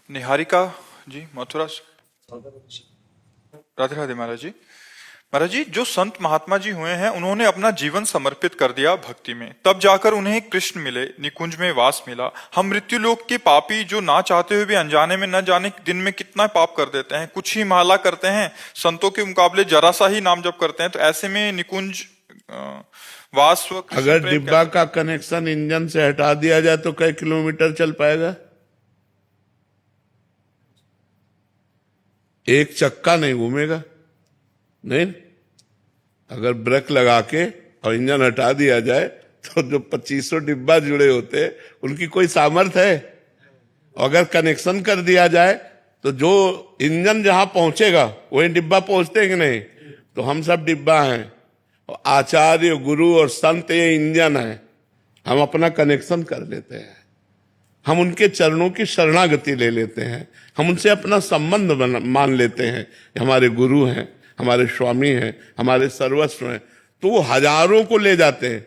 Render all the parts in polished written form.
निहारिका जी, मथुरा से। राधे राधे महाराज जी। महाराज जी, जो संत महात्मा जी हुए हैं उन्होंने अपना जीवन समर्पित कर दिया भक्ति में, तब जाकर उन्हें कृष्ण मिले, निकुंज में वास मिला। हम मृत्यु लोक के पापी जो ना चाहते हुए भी अनजाने में न जाने दिन में कितना पाप कर देते हैं, कुछ ही माला करते हैं, संतों के मुकाबले जरा सा ही नाम जप करते हैं, तो ऐसे में निकुंज वास व कृष्ण अगर प्रेम डिब्बा कैसे? का कनेक्शन इंजन से हटा दिया जाए तो कई किलोमीटर चल पाएगा? एक चक्का नहीं घूमेगा। नहीं, अगर ब्रेक लगा के और इंजन हटा दिया जाए तो जो 2500 डिब्बा जुड़े होते हैं उनकी कोई सामर्थ्य है? अगर कनेक्शन कर दिया जाए तो जो इंजन जहां पहुंचेगा वही डिब्बा पहुंचते हैं कि नहीं? तो हम सब डिब्बा हैं और आचार्य गुरु और संत ये इंजन है। हम अपना कनेक्शन कर लेते हैं, हम उनके चरणों की शरणागति ले लेते हैं, हम उनसे अपना संबंध मान लेते हैं, हमारे गुरु हैं, हमारे स्वामी हैं, हमारे सर्वस्व हैं। तो वो हजारों को ले जाते हैं।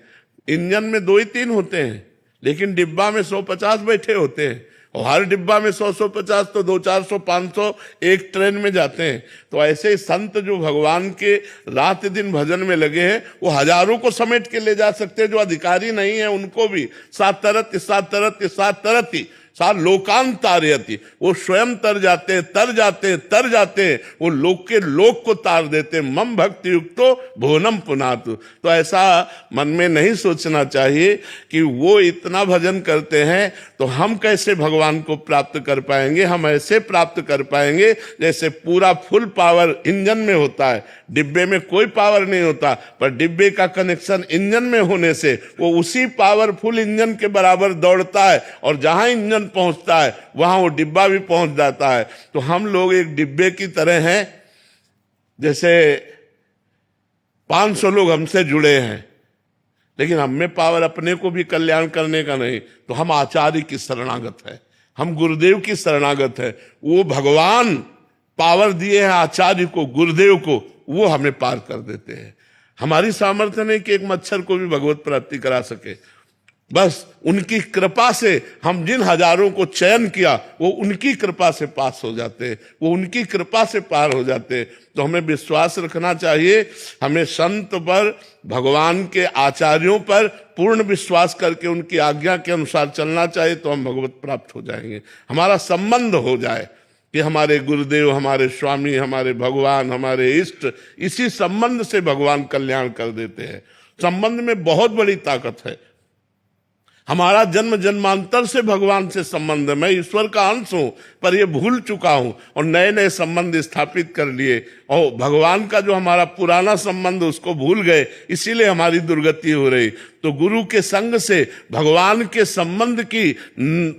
इंजन में 2 ही 3 होते हैं, लेकिन डिब्बा में 150 बैठे होते हैं, और हर डिब्बा में 100-150 तो 200-400-500 एक ट्रेन में जाते हैं। तो ऐसे संत जो भगवान के रात दिन भजन में लगे हैं वो हजारों को समेट के ले जा सकते हैं। जो अधिकारी नहीं है उनको भी सात तरती सा लोकांतारयति, वो स्वयं तर जाते हैं, वो लोक के लोक को तार देते हैं। मम भक्ति युक्तो भुवनम पुनातु। तो ऐसा मन में नहीं सोचना चाहिए कि वो इतना भजन करते हैं तो हम कैसे भगवान को प्राप्त कर पाएंगे। हम ऐसे प्राप्त कर पाएंगे जैसे पूरा फुल पावर इंजन में होता है, डिब्बे में कोई पावर नहीं होता, पर डिब्बे का कनेक्शन इंजन में होने से वो उसी पावरफुल इंजन के बराबर दौड़ता है, और जहां इंजन पहुंचता है वहां वो डिब्बा भी पहुंच जाता है। तो हम लोग एक डिब्बे की तरह हैं। जैसे 500 लोग हमसे जुड़े हैं, लेकिन हम में पावर अपने को भी कल्याण करने का नहीं, तो हम आचार्य की शरणागत है, हम गुरुदेव की शरणागत है। वो भगवान पावर दिए हैं आचार्य को, गुरुदेव को, वो हमें पार कर देते हैं। हमारी सामर्थ्य नहीं कि एक मच्छर को भी भगवत प्राप्ति करा सके। बस उनकी कृपा से हम जिन हजारों को चयन किया वो उनकी कृपा से पास हो जाते हैं, वो उनकी कृपा से पार हो जाते हैं। तो हमें विश्वास रखना चाहिए, हमें संत पर, भगवान के आचार्यों पर पूर्ण विश्वास करके उनकी आज्ञा के अनुसार चलना चाहिए। तो हम भगवत प्राप्त हो जाएंगे। हमारा संबंध हो जाए कि हमारे गुरुदेव, हमारे स्वामी, हमारे भगवान, हमारे इष्ट, इसी संबंध से भगवान कल्याण कर देते हैं। संबंध में बहुत बड़ी ताकत है। हमारा जन्म जन्मांतर से भगवान से संबंध है। मैं ईश्वर का अंश हूं, पर ये भूल चुका हूं और नए नए संबंध स्थापित कर लिए, और भगवान का जो हमारा पुराना संबंध उसको भूल गए, इसीलिए हमारी दुर्गति हो रही। तो गुरु के संग से भगवान के संबंध की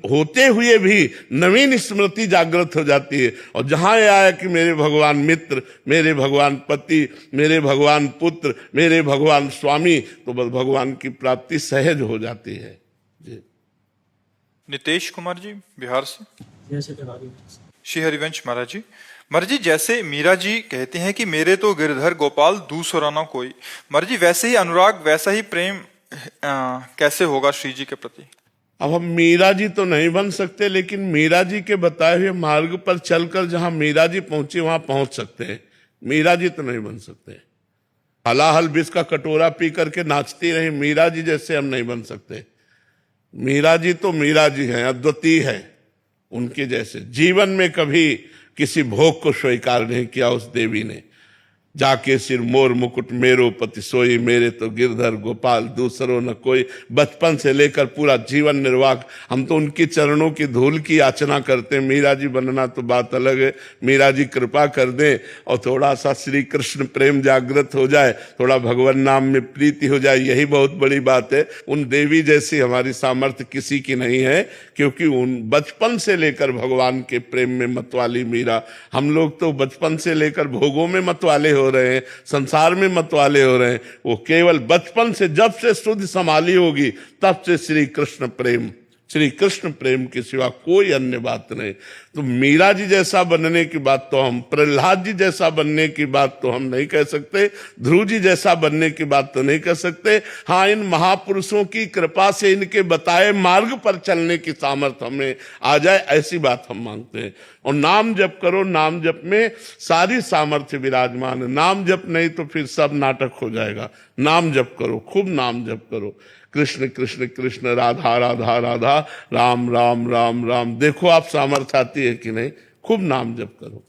होते हुए भी नवीन स्मृति जागृत हो जाती है। और जहां यह आया कि मेरे भगवान मित्र, मेरे भगवान पति, मेरे भगवान पुत्र, मेरे भगवान स्वामी, तो बस भगवान की प्राप्ति सहज हो जाती है। नितेश कुमार जी, बिहार से। श्री हरिवंश महाराज जी। महाराज जी, जैसे मीरा जी कहते हैं कि मेरे तो गिरधर गोपाल दूसरा ना कोई, महाराज जी वैसे ही अनुराग, वैसा ही प्रेम कैसे होगा श्री जी के प्रति? अब हम मीरा जी तो नहीं बन सकते, लेकिन मीरा जी के बताए हुए मार्ग पर चलकर जहां मीरा जी पहुंची वहां पहुंच सकते हैं। मीरा जी तो नहीं बन सकते। हलाहल विष का कटोरा पी करके नाचती रही मीरा जी जैसे हम नहीं बन सकते। मीरा जी तो मीरा जी हैं, अद्वितीय है। उनके जैसे जीवन में कभी किसी भोग को स्वीकार नहीं किया उस देवी ने। जाके सिर मोर मुकुट मेरो पति सोई, मेरे तो गिरधर गोपाल दूसरो न कोई। बचपन से लेकर पूरा जीवन निर्वाह हम तो उनकी चरणों की धूल की याचना करते हैं। मीरा जी बनना तो बात अलग है। मीरा जी कृपा कर दें और थोड़ा सा श्री कृष्ण प्रेम जागृत हो जाए, थोड़ा भगवान नाम में प्रीति हो जाए, यही बहुत बड़ी बात है। उन देवी जैसी हमारी सामर्थ्य किसी की नहीं है, क्योंकि उन बचपन से लेकर भगवान के प्रेम में मतवाली मीरा। हम लोग तो बचपन से लेकर भोगों में मतवाले हो रहे हैं, संसार में मतवाले हो रहे हैं। वो केवल बचपन से, जब से सुध संभाली होगी तब से श्री कृष्ण प्रेम श्री कृष्ण प्रेम के सिवा कोई अन्य बात नहीं। तो मीरा जी जैसा बनने की बात तो हम, प्रहलाद जी जैसा बनने की बात तो हम नहीं कह सकते, ध्रुव जी जैसा बनने की बात तो नहीं कह सकते। हाँ, इन महापुरुषों की कृपा से इनके बताए मार्ग पर चलने की सामर्थ्य हमें आ जाए, ऐसी बात हम मांगते हैं। और नाम जप करो, नाम जप में सारी सामर्थ्य विराजमान है। नाम जप नहीं तो फिर सब नाटक हो जाएगा। नाम जप करो, खूब नाम जप करो। कृष्ण कृष्ण कृष्ण, राधा राधा राधा, राम राम राम राम। देखो आप सामर्थ्य आती है कि नहीं। खूब नाम जप करो।